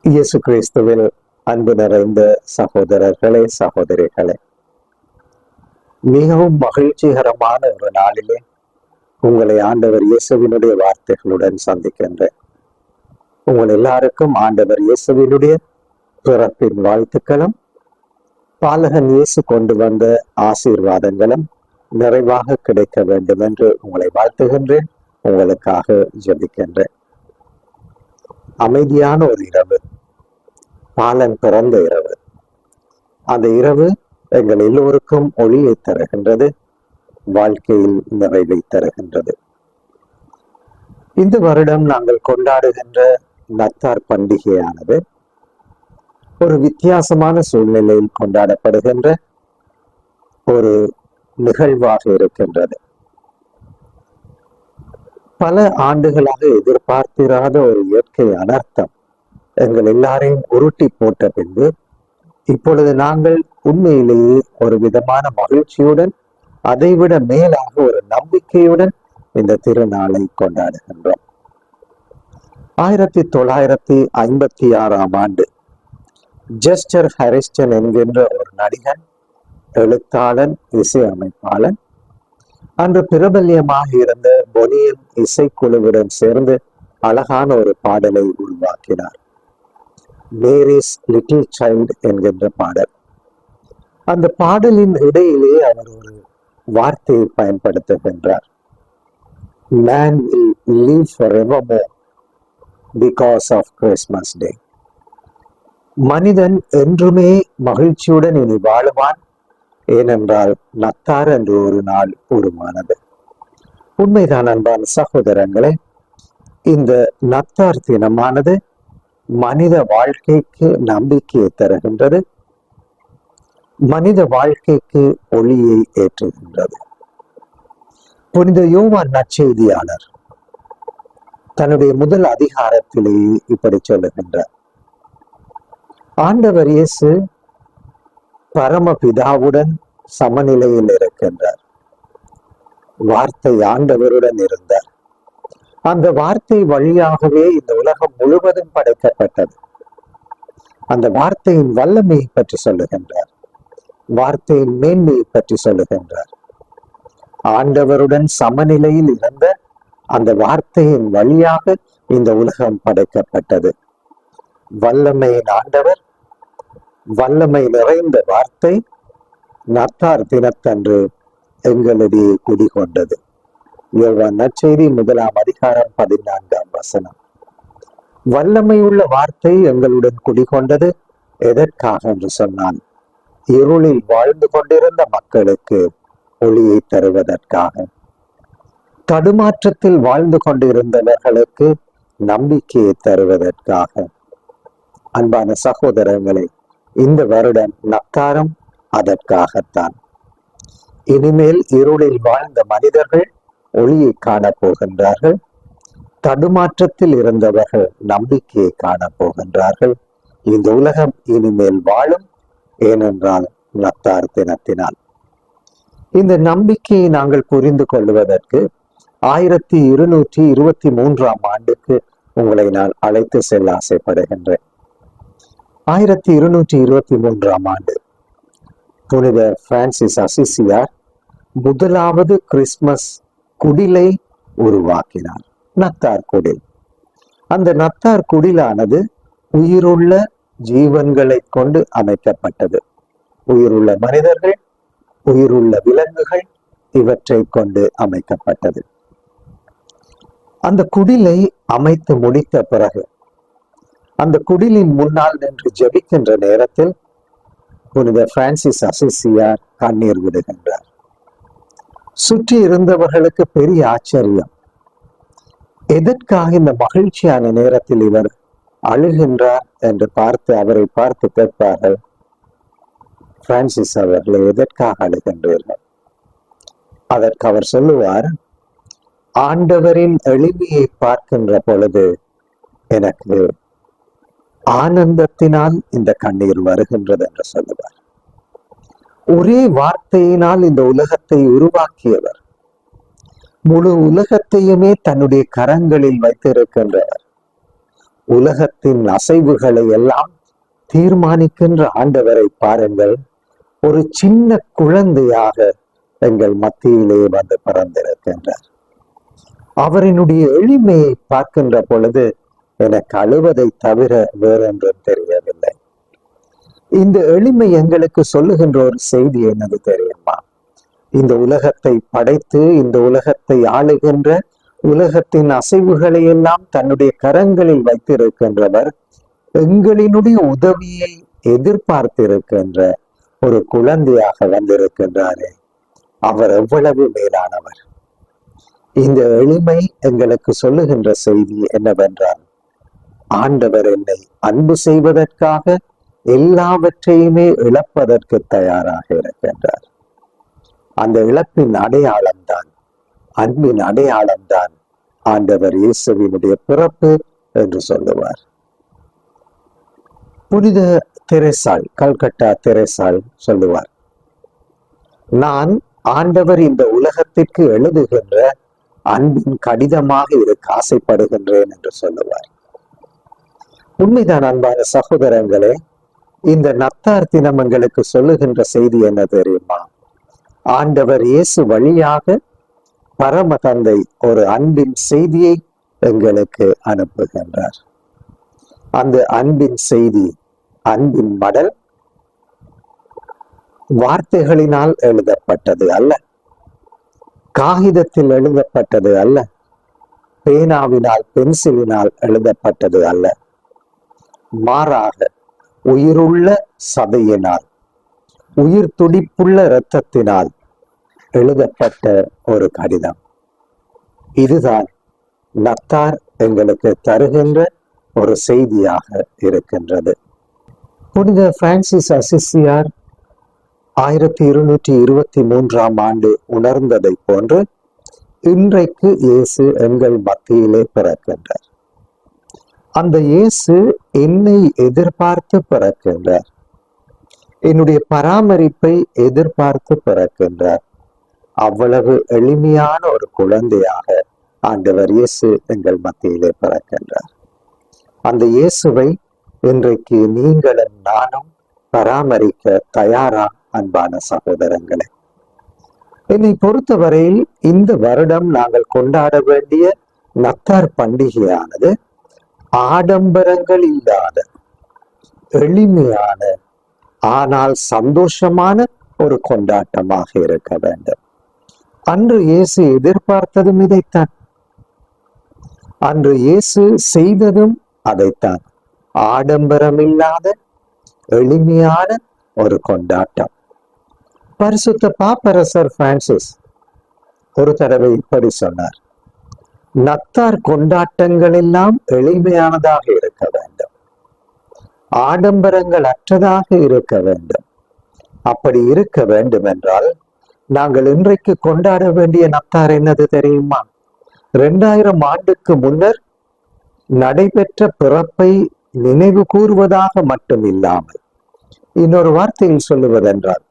இயேசு கிறிஸ்துவில் அன்பு நிறைந்த சகோதரர்களே, சகோதரிகளே, மிகவும் மகிழ்ச்சிகரமான ஒரு நாளிலே உங்களை ஆண்டவர் இயேசுவினுடைய வார்த்தைகளுடன் சந்திக்கின்றேன். உங்கள் எல்லாருக்கும் ஆண்டவர் இயேசுவினுடைய பிறப்பின் வாழ்த்துக்களும் பாலகன் இயேசு கொண்டு வந்த ஆசீர்வாதங்களும் நிறைவாக கிடைக்க வேண்டும் என்று உங்களை வாழ்த்துகின்றேன். உங்களுக்காக ஜெபிக்கின்றேன். அமைதியான ஒரு இரவு, பாலன் பிறந்த இரவு. அந்த இரவு எங்கள் எல்லோருக்கும் ஒளியை தருகின்றது, வாழ்க்கையில் நிறைவை தருகின்றது. இந்த வருடம் நாங்கள் கொண்டாடுகின்ற நத்தார் பண்டிகையானது ஒரு வித்தியாசமான சூழ்நிலையில் கொண்டாடப்படுகின்ற ஒரு நிகழ்வாக இருக்கின்றது. பல ஆண்டுகளாக எதிர்பார்த்திராத ஒரு இயற்கை அனர்த்தம் எங்கள் எல்லாரையும் உருட்டி போட்ட பின்பு இப்பொழுது நாங்கள் உண்மையிலேயே ஒரு விதமான மகிழ்ச்சியுடன், அதைவிட மேலாக ஒரு நம்பிக்கையுடன் இந்த திருநாளை கொண்டாடுகின்றோம். 1956 ஆண்டு ஜெஸ்டர் ஹாரிஸ்டன் என்கின்ற ஒரு நடிகன், எழுத்தாளன், இசையமைப்பாளன் அன்று பிரபல்யமாக இருந்த பொனியன் இசைக்குழுவுடன் சேர்ந்து அழகான ஒரு பாடலை உருவாக்கினார். மேரிஸ் லிட்டில் சைல்ட் என்கின்ற பாடல். அந்த பாடலின் இடையிலே அவர் ஒரு வார்த்தையை பயன்படுத்துகின்றார். Man will live forevermore because of Christmas Day. மனிதன் என்றுமே மகிழ்ச்சியுடன் இனி வாழுவான், ஏனென்றால் நத்தார் என்று ஒரு நாள் உருவானது. உண்மைதான் அன்பான சகோதரங்களே, இந்த நத்தார் தினமானது மனித வாழ்க்கைக்கு நம்பிக்கையை தருகின்றது, மனித வாழ்க்கைக்கு ஒளியை ஏற்றுகின்றது. புனித யோவான் நற்செய்தியாளர் தன்னுடைய முதல் அதிகாரத்திலேயே இப்படி சொல்லுகின்றார். ஆண்டவர் இயேசு பரமபிதாவுடன் சமநிலையில் இருக்கின்றார். வார்த்தை ஆண்டவருடன் இருந்தார். அந்த வார்த்தை வழியாகவே இந்த உலகம் முழுவதும் படைக்கப்பட்டது. அந்த வார்த்தையின் வல்லமையை பற்றி சொல்லுகின்றார், வார்த்தையின் மேன்மையை பற்றி சொல்லுகின்றார். ஆண்டவருடன் சமநிலையில் இருந்த அந்த வார்த்தையின் வழியாக இந்த உலகம் படைக்கப்பட்டது. வல்லமையின் ஆண்டவர், வல்லமை நிறைந்த வார்த்தை நத்தார் தினத்தன்று எங்களிடையே குடிகொண்டது. யோவான் நற்செய்தி 1 அதிகாரம் 14 வல்லமை உள்ள வார்த்தை எங்களுடன் குடிகொண்டது. எதற்காக என்று சொன்னால், இருளில் வாழ்ந்து கொண்டிருந்த மக்களுக்கு ஒளியை தருவதற்காக, தடுமாற்றத்தில் வாழ்ந்து கொண்டிருந்தவர்களுக்கு நம்பிக்கையை தருவதற்காக. அன்பான சகோதரங்களை, இந்த வருடம் நத்தாரும் அதற்காகத்தான். இனிமேல் இருளில் வாழ்ந்த மனிதர்கள் ஒளியை காணப்போகின்றார்கள், தடுமாற்றத்தில் இருந்தவர்கள் நம்பிக்கையை காணப்போகின்றார்கள். இந்த உலகம் இனிமேல் வாழும், ஏனென்றால் நத்தார் தினத்தினால். இந்த நம்பிக்கையை நாங்கள் புரிந்து கொள்வதற்கு 1223 ஆண்டுக்கு உங்களை நான் அழைத்து செல்ல ஆசைப்படுகின்றேன். 1223 ஆண்டு புனித பிரான்சிஸ் அசிசியார் முதலாவது கிறிஸ்துமஸ் குடிலை உருவாக்கினார், நத்தார் குடில். அந்த நத்தார் குடிலானது உயிருள்ள ஜீவன்களை கொண்டு அமைக்கப்பட்டது. உயிருள்ள மனிதர்கள், உயிருள்ள விலங்குகள், இவற்றை கொண்டு அமைக்கப்பட்டது. அந்த குடிலை அமைத்து முடித்த பிறகு அந்த குடிலின் முன்னால் நின்று ஜெபிக்கின்ற நேரத்தில் புனித பிரான்சிஸ் அசிசியார் கண்ணீர் விடுகின்றார். சுற்றி இருந்தவர்களுக்கு பெரிய ஆச்சரியம். எதற்காக இந்த மகிழ்ச்சியான நேரத்தில் இவர் அழுகின்றார் என்று பார்த்து அவரை பார்த்து கேட்பார்கள், பிரான்சிஸ் அவர்களை எதற்காக அழுகின்றீர்கள்? அதற்கு அவர் சொல்லுவார், ஆண்டவரின் எளிமையை பார்க்கின்ற பொழுது எனக்கு ஆனந்தத்தினால் இந்த கண்ணீர் வருகின்றது என்று சொல்லுவார். ஒரே வார்த்தையினால் இந்த உலகத்தை உருவாக்கியவர், முழு உலகத்தையுமே தன்னுடைய கரங்களில் வைத்திருக்கின்றவர், உலகத்தின் அசைவுகளை எல்லாம் தீர்மானிக்கின்ற ஆண்டவரை பாருங்கள். ஒரு சின்ன குழந்தையாக எங்கள் மத்தியிலே வந்து பிறந்திருக்கின்றார். அவரினுடைய எளிமையை பார்க்கின்ற பொழுது எனக்கு அழுவதை தவிர வேறொன்றும் தெரியவில்லை. இந்த எளிமை எங்களுக்கு சொல்லுகின்ற ஒரு செய்தி என்னது தெரியுமா? இந்த உலகத்தை படைத்து இந்த உலகத்தை ஆளுகின்ற, உலகத்தின் அசைவுகளை எல்லாம் தன்னுடைய கரங்களில் வைத்திருக்கின்றவர் எங்களினுடைய உதவியை எதிர்பார்த்திருக்கின்ற ஒரு குழந்தையாக வந்திருக்கின்றாரே, அவர் எவ்வளவு மேலானவர். இந்த எளிமை எங்களுக்கு சொல்லுகின்ற செய்தி என்னவென்றால், ஆண்டவர் என்னை அன்பு செய்வதற்காக எல்லாவற்றையுமே இழப்பதற்கு தயாராக இருக்கின்றார். அந்த இழப்பின் அடையாளம்தான், அன்பின் அடையாளம்தான் ஆண்டவர் இயேசுவினுடைய பிறப்பு என்று சொல்லுவார். புனித தெரேசாள், கல்கட்டா தெரேசாள் சொல்லுவார், நான் ஆண்டவர் இந்த உலகத்திற்கு எழுதுகின்ற அன்பின் கடிதமாக இருக்க ஆசைப்படுகின்றேன் என்று சொல்லுவார். உண்மைதான் அன்பான சகோதரங்களே. இந்த நத்தார் தினம் எங்களுக்கு சொல்லுகின்ற செய்தி என்ன தெரியுமா? ஆண்டவர் இயேசு வழியாக பரம தந்தை ஒரு அன்பின் செய்தியை எங்களுக்கு அனுப்புகின்றார். அந்த அன்பின் செய்தி, அன்பின் மடல் வார்த்தைகளினால் எழுதப்பட்டது அல்ல, காகிதத்தில் எழுதப்பட்டது அல்ல, பேனாவினால் பென்சிலினால் எழுதப்பட்டது அல்ல, மாறாக உயிருள்ள சதையினால், உயிர் துடிப்புள்ள இரத்தத்தினால் எழுதப்பட்ட ஒரு கடிதம். இதுதான் நத்தார் எங்களுக்கு தருகின்ற ஒரு செய்தியாக இருக்கின்றது. புனித பிரான்சிஸ் அசிசியார் 1223 உணர்ந்ததை போன்று இன்றைக்கு இயேசு எங்கள் மத்தியிலே பிறக்கின்றார். அந்த இயேசு என்னை எதிர்பார்த்து பிறக்கின்றார், என்னுடைய பராமரிப்பை எதிர்பார்த்து பிறக்கின்றார். அவ்வளவு எளிமையான ஒரு குழந்தையாக ஆண்டவர் இயேசு எங்கள் மத்தியிலே பிறக்கின்றார். அந்த இயேசுவை இன்றைக்கு நீங்களும் நானும் பராமரிக்க தயாரா அன்பான சகோதரங்களே? என்னை பொறுத்தவரையில் இந்த வருடம் நாங்கள் கொண்டாட வேண்டிய நத்தார் பண்டிகையானது ஆடம்பரங்கள் இல்லாத எளிமையான ஆனால் சந்தோஷமான ஒரு கொண்டாட்டமாக இருக்க வேண்டும். அன்று இயேசு எதிர்பார்த்ததும் இதைத்தான், அன்று இயேசு செய்ததும் அதைத்தான். ஆடம்பரம் இல்லாத எளிமையான ஒரு கொண்டாட்டம். பரிசுத்த பாப்பரசர் பிரான்சிஸ் ஒரு தடவை இப்படி சொன்னார், நத்தார் கொண்டாட்டங்கள் எல்லாம் எளிமையானதாக இருக்க வேண்டும், ஆடம்பரங்கள் அற்றதாக இருக்க வேண்டும். அப்படி இருக்க வேண்டும் என்றால் நாங்கள் இன்றைக்கு கொண்டாட வேண்டிய நத்தார் என்னது தெரியுமா? 2000 ஆண்டுக்கு முன்னர் நடைபெற்ற பிறப்பை நினைவு கூறுவதாக மட்டும் இல்லாமல், இன்னொரு வார்த்தையில் சொல்லுவதென்றால்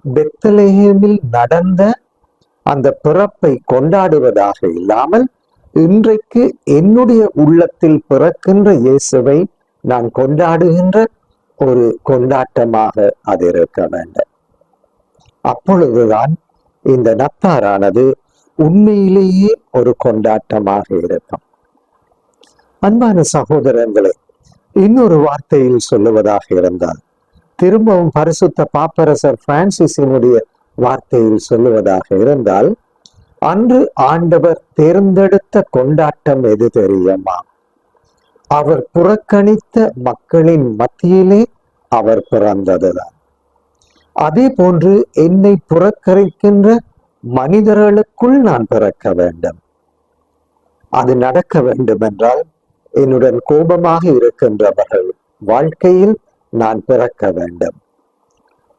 பெத்லஹேமில் நடந்த அந்த பிறப்பை கொண்டாடுவதாக இல்லாமல், இன்றைக்கு என்னுடைய உள்ளத்தில் பிறக்கின்ற இயேசுவை நான் கொண்டாடுகின்ற ஒரு கொண்டாட்டமாக அது இருக்க வேண்டும். அப்பொழுதுதான் இந்த நத்தாரானது உண்மையிலேயே ஒரு கொண்டாட்டமாக இருக்கும். அன்பான சகோதரர்களே, இன்னொரு வார்த்தையில் சொல்லுவதாக இருந்தால், திரும்பவும் பரிசுத்த பாப்பரசர் பிரான்சிஸினுடைய வார்த்தையில் சொல்லுவதாக இருந்தால், அன்று ஆண்டவர் தேர்ந்தெடுத்த கொண்டாட்டம் எது தெரியுமா? அவர் புறக்கணித்த மக்களின் மத்தியிலே அவர் பிறந்ததுதான். அதே போன்று என்னை புறக்கணிக்கின்ற மனிதர்களுக்குள் நான் பிறக்க வேண்டும். அது நடக்க வேண்டும் என்றால் என்னுடன் கோபமாக இருக்கின்றவர்கள் வாழ்க்கையில் நான் பிறக்க வேண்டும்.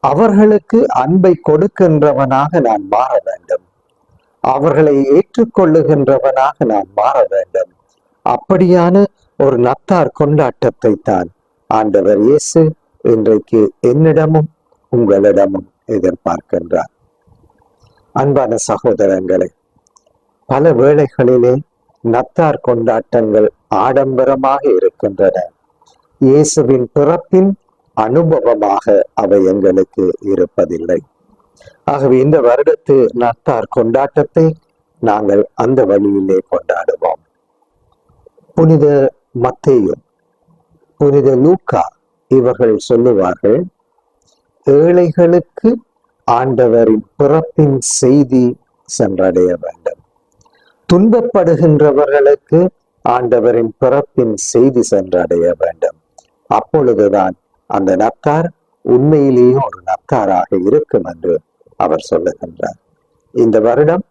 அவர்களுக்கு அன்பை கொடுக்கின்றவனாக நான் மாற வேண்டும். அவர்களை ஏற்றுக்கொள்ளுகின்றவனாக நான் மாற வேண்டும். அப்படியான ஒரு நத்தார் கொண்டாட்டத்தை தான் ஆண்டவர் இயேசு இன்றைக்கு என்னிடமும் உங்களிடமும் எதிர்பார்க்கின்றார். அன்பான சகோதரங்களே, பல வேளைகளிலே நத்தார் கொண்டாட்டங்கள் ஆடம்பரமாக இருக்கின்றன. இயேசுவின் பிறப்பின் அனுபவமாக அவை எங்களுக்கு இருப்பதில்லை. ஆகவே இந்த வருடத்து நத்தார் கொண்டாட்டத்தை நாங்கள் அந்த வழியிலே கொண்டாடுவோம். புனித மத்தேயு, புனித லூக்கா இவர்கள் சொல்லுவார்கள், ஏழைகளுக்கு ஆண்டவரின் பிறப்பின் செய்தி சென்றடைய வேண்டும். துன்பப்படுகின்றவர்களுக்கு ஆண்டவரின் பிறப்பின் செய்தி சென்றடைய வேண்டும். அப்பொழுதுதான் அந்த நத்தார் உண்மையிலேயே ஒரு நத்தாராக இருக்கும் என்று அவர் சொல்லுகின்றார். இந்த வருடம்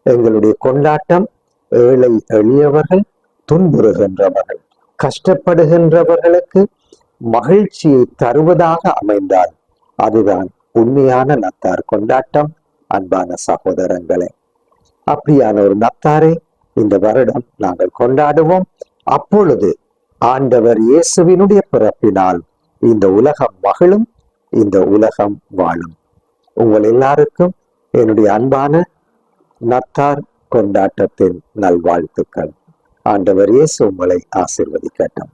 எங்களுடைய கொண்டாட்டம் ஏழை எளியவர்கள், துன்புறுகின்றவர்கள், கஷ்டப்படுகின்றவர்களுக்கு மகிழ்ச்சியை தருவதாக அமைந்தால் அதுதான் உண்மையான நத்தார் கொண்டாட்டம். அன்பான சகோதரங்களே, அப்படியான ஒரு நத்தாரை இந்த வருடம் நாங்கள் கொண்டாடுவோம். அப்பொழுது ஆண்டவர் இயேசுவினுடைய பிறப்பினால் இந்த உலகம் மகிழும், இந்த உலகம் வாழும். உங்கள் எல்லாருக்கும் என்னுடைய அன்பான நத்தார் கொண்டாட்டத்தின் நல்வாழ்த்துக்கள். ஆண்டவர் இயேசு உங்களை ஆசீர்வதிக்கட்டும்.